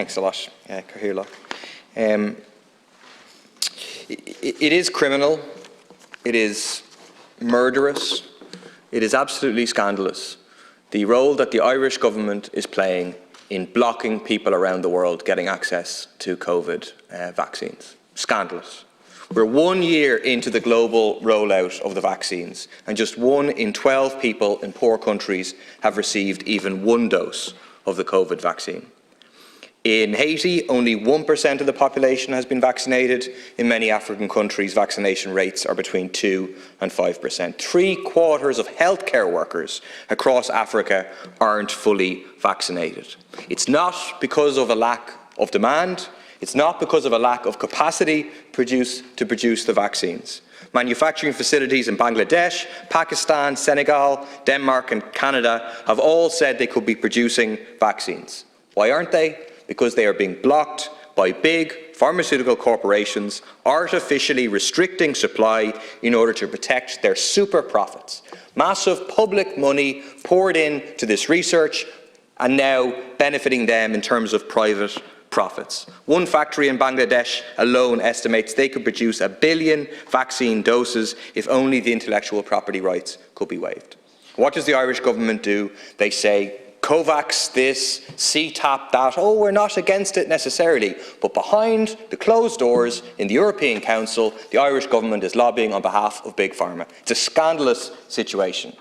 Thanks a lot, Cathaoirleach. It is criminal, it is murderous, it is absolutely scandalous, the role that the Irish government is playing in blocking people around the world getting access to COVID vaccines. Scandalous. We're 1 year into the global rollout of the vaccines, and just 1 in 12 people in poor countries have received even 1 dose of the COVID vaccine. In Haiti, only 1% of the population has been vaccinated. In many African countries, vaccination rates are between 2 and 5%. 3/4 of healthcare workers across Africa aren't fully vaccinated. It's not because of a lack of demand. It's not because of a lack of capacity to produce the vaccines. Manufacturing facilities in Bangladesh, Pakistan, Senegal, Denmark and Canada have all said they could be producing vaccines. Why aren't they? Because they are being blocked by big pharmaceutical corporations artificially restricting supply in order to protect their super profits. Massive public money poured into this research and now benefiting them in terms of private profits. One factory in Bangladesh alone estimates they could produce 1 billion vaccine doses if only the intellectual property rights could be waived. What does the Irish government do? They say, COVAX this, CTAP that, oh, we're not against it necessarily. But behind the closed doors in the European Council, the Irish government is lobbying on behalf of Big Pharma. It's a scandalous situation.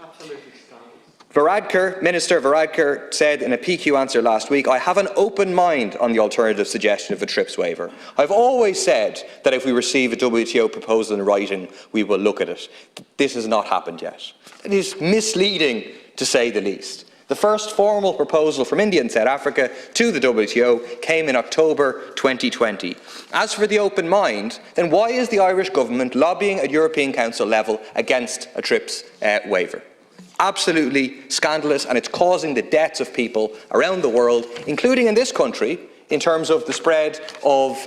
Minister Varadkar said in a PQ answer last week, I have an open mind on the alternative suggestion of a TRIPS waiver. I've always said that if we receive a WTO proposal in writing, we will look at it. This has not happened yet. It is misleading, to say the least. The first formal proposal from India and South Africa to the WTO came in October 2020. As for the open mind, then why is the Irish government lobbying at European Council level against a TRIPS waiver? Absolutely scandalous, and it's causing the deaths of people around the world, including in this country, in terms of the spread of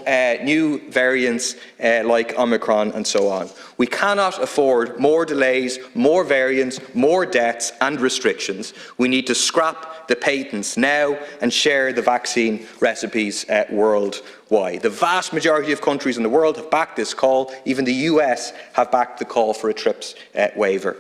new variants like Omicron and so on. We cannot afford more delays, more variants, more deaths and restrictions. We need to scrap the patents now and share the vaccine recipes worldwide. The vast majority of countries in the world have backed this call. Even the US have backed the call for a TRIPS waiver.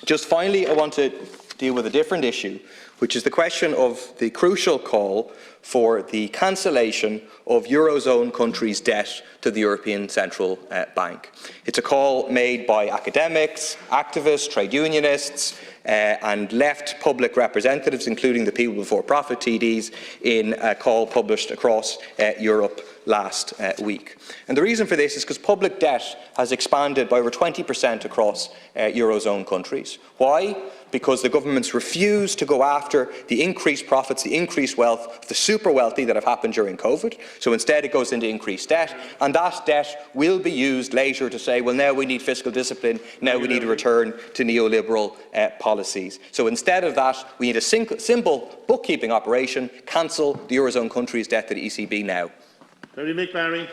Just finally, I want to deal with a different issue, which is the question of the crucial call for the cancellation of Eurozone countries' debt to the European Central Bank. It's a call made by academics, activists, trade unionists and left public representatives, including the People Before Profit TDs, in a call published across Europe last week. And the reason for this is because public debt has expanded by over 20% across Eurozone countries. Why? Because the governments refuse to go after the increased profits, the increased wealth of the super wealthy that have happened during COVID. So instead it goes into increased debt, and that debt will be used later to say, well, now we need fiscal discipline, now we need a return to neoliberal policies. So instead of that, we need a simple bookkeeping operation, cancel the Eurozone countries' debt to the ECB now. Terry McBarry.